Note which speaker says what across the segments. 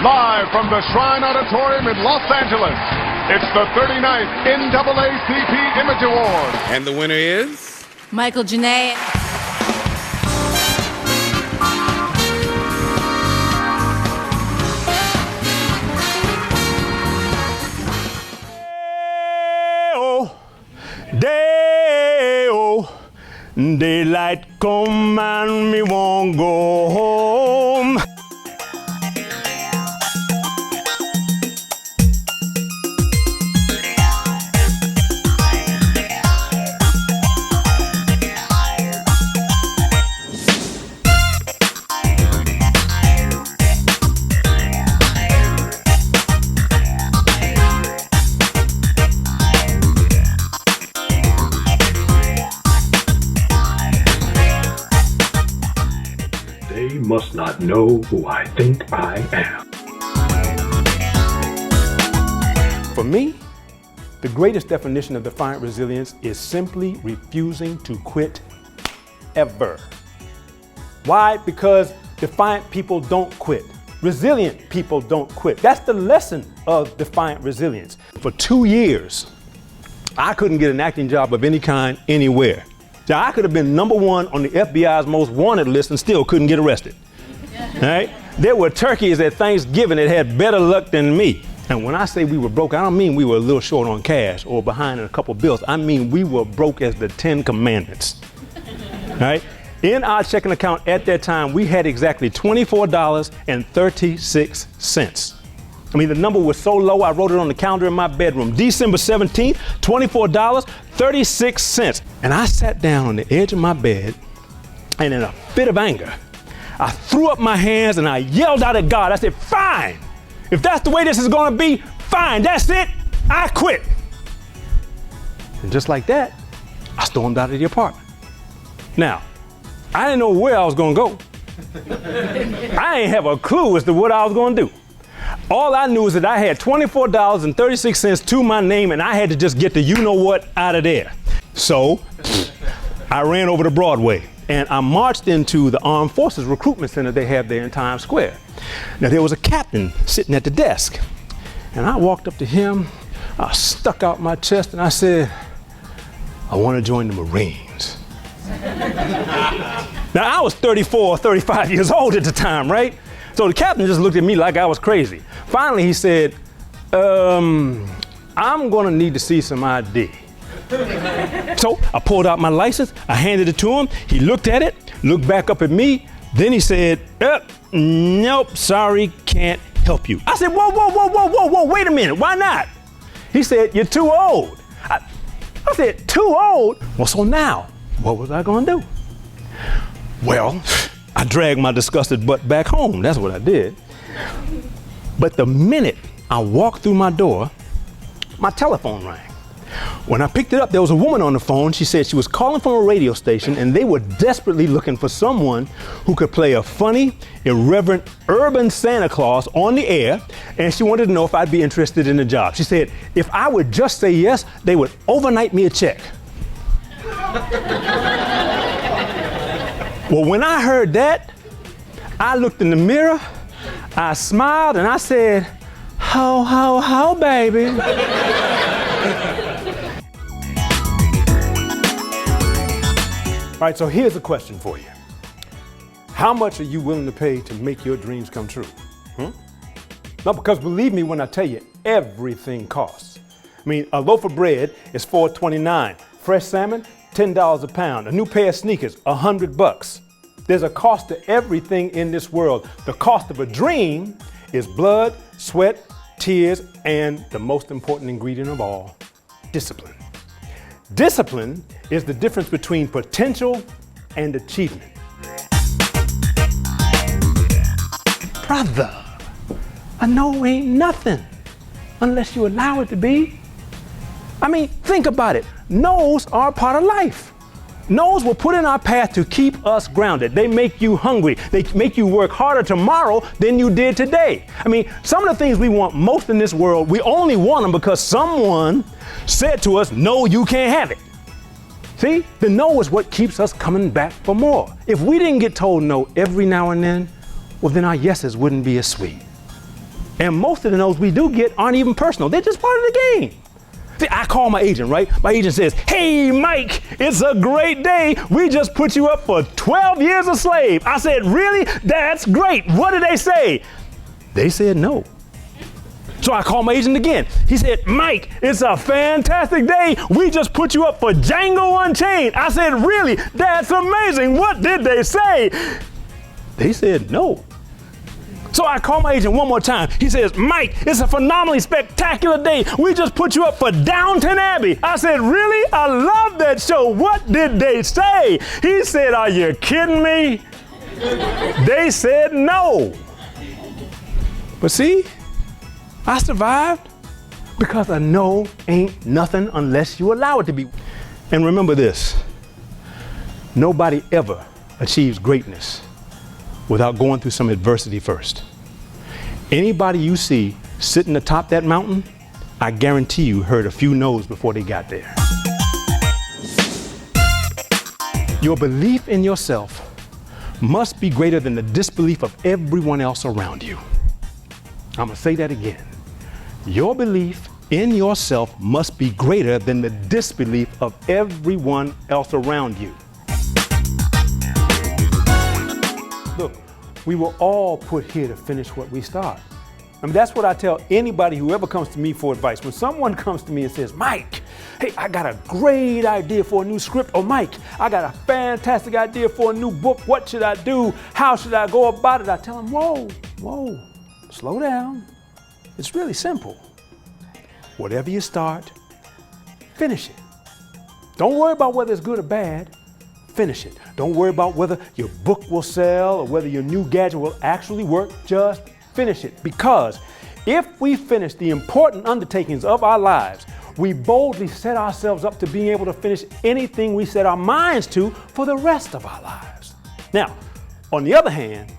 Speaker 1: Live from the Shrine Auditorium in Los Angeles, it's the 39th NAACP Image Award.
Speaker 2: And the winner is?
Speaker 3: Michael Genet.
Speaker 4: Day-o, daylight come and me won't go home.
Speaker 5: They must not know who I think I am.
Speaker 4: For me, the greatest definition of defiant resilience is simply refusing to quit ever. Why? Because defiant people don't quit. Resilient people don't quit. That's the lesson of defiant resilience. For 2 years, I couldn't get an acting job of any kind anywhere. Now, I could have been #1 on the FBI's most wanted list and still couldn't get arrested. Right? There were turkeys at Thanksgiving that had better luck than me. And when I say we were broke, I don't mean we were a little short on cash or behind in a couple bills. I mean we were broke as the 10 Commandments. Right? In our checking account at that time, we had exactly $24.36. I mean, the number was so low, I wrote it on the calendar in my bedroom. December 17th, $24.36. And I sat down on the edge of my bed, and in a fit of anger, I threw up my hands and I yelled out at God. I said, fine, if that's the way this is gonna be, fine, that's it, I quit. And just like that, I stormed out of the apartment. Now, I didn't know where I was gonna go. I ain't have a clue as to what I was gonna do. All I knew is that I had $24.36 to my name, and I had to just get the you-know-what out of there. So I ran over to Broadway, and I marched into the Armed Forces Recruitment Center they have there in Times Square. Now, there was a captain sitting at the desk, and I walked up to him, I stuck out my chest, and I said, I want to join the Marines. Now, I was 34 or 35 years old at the time, right? So the captain just looked at me like I was crazy. Finally, he said, I'm gonna need to see some ID. So I pulled out my license, I handed it to him, he looked at it, looked back up at me, then he said, nope, sorry, can't help you. I said, whoa, wait a minute, why not? He said, you're too old. I said, too old? Well, so now, what was I gonna do? Well, I dragged my disgusted butt back home. That's what I did. But the minute I walked through my door, my telephone rang. When I picked it up, there was a woman on the phone. She said she was calling from a radio station and they were desperately looking for someone who could play a funny, irreverent, urban Santa Claus on the air, and she wanted to know if I'd be interested in the job. She said, if I would just say yes, they would overnight me a check. Well, when I heard that, I looked in the mirror, I smiled, and I said, ho, ho, ho, baby. All right, so here's a question for you. How much are you willing to pay to make your dreams come true? No, because believe me when I tell you, everything costs. I mean, a loaf of bread is $4.29. Fresh salmon, $10 a pound. A new pair of sneakers, $100. There's a cost to everything in this world. The cost of a dream is blood, sweat, tears, and the most important ingredient of all, discipline. Discipline is the difference between potential and achievement. Brother, a no ain't nothing unless you allow it to be. I mean, think about it. No's are a part of life. No's were put in our path to keep us grounded. They make you hungry. They make you work harder tomorrow than you did today. I mean, some of the things we want most in this world, we only want them because someone said to us, no, you can't have it. See, the no is what keeps us coming back for more. If we didn't get told no every now and then, well, then our yeses wouldn't be as sweet. And most of the no's we do get aren't even personal. They're just part of the game. See, I call my agent, right? My agent says, hey, Mike, it's a great day. We just put you up for 12 years a slave. I said, really? That's great. What did they say? They said no. So I called my agent again. He said, Mike, it's a fantastic day. We just put you up for Django Unchained. I said, really? That's amazing. What did they say? They said no. So I called my agent one more time. He says, Mike, it's a phenomenally spectacular day. We just put you up for Downton Abbey. I said, really? I love that show. What did they say? He said, are you kidding me? They said no. But see, I survived because a no ain't nothing unless you allow it to be. And remember this, nobody ever achieves greatness without going through some adversity first. Anybody you see sitting atop that mountain, I guarantee you heard a few no's before they got there. Your belief in yourself must be greater than the disbelief of everyone else around you. I'm gonna say that again. Your belief in yourself must be greater than the disbelief of everyone else around you. Look, we were all put here to finish what we start. I mean, that's what I tell anybody who ever comes to me for advice. When someone comes to me and says, Mike, hey, I got a great idea for a new script, or Mike, I got a fantastic idea for a new book. What should I do? How should I go about it? I tell them, whoa, slow down. It's really simple. Whatever you start, finish it. Don't worry about whether it's good or bad. Finish it. Don't worry about whether your book will sell or whether your new gadget will actually work. Just finish it. Because if we finish the important undertakings of our lives, we boldly set ourselves up to being able to finish anything we set our minds to for the rest of our lives. Now, on the other hand,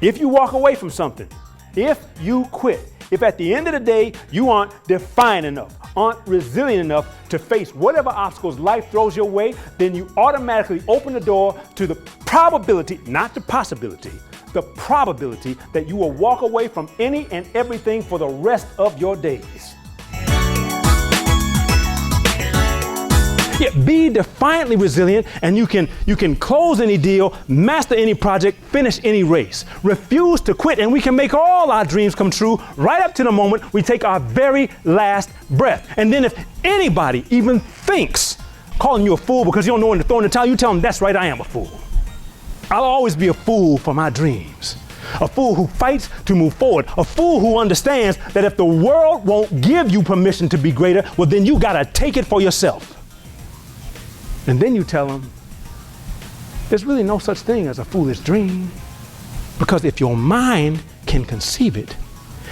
Speaker 4: if you walk away from something, if you quit, if at the end of the day you aren't defiant enough, aren't resilient enough to face whatever obstacles life throws your way, then you automatically open the door to the probability, not the possibility, the probability that you will walk away from any and everything for the rest of your days. Yeah, be defiantly resilient, and you can close any deal, master any project, finish any race. Refuse to quit, and we can make all our dreams come true right up to the moment we take our very last breath. And then if anybody even thinks calling you a fool because you don't know when to throw in the towel, you tell them, that's right, I am a fool. I'll always be a fool for my dreams. A fool who fights to move forward. A fool who understands that if the world won't give you permission to be greater, well, then you gotta take it for yourself. And then you tell them, there's really no such thing as a foolish dream. Because if your mind can conceive it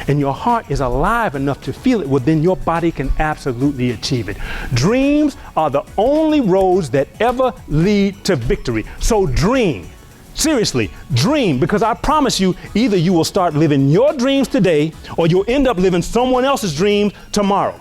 Speaker 4: and your heart is alive enough to feel it, well, then your body can absolutely achieve it. Dreams are the only roads that ever lead to victory. So dream. Seriously, dream, because I promise you, either you will start living your dreams today or you'll end up living someone else's dreams tomorrow.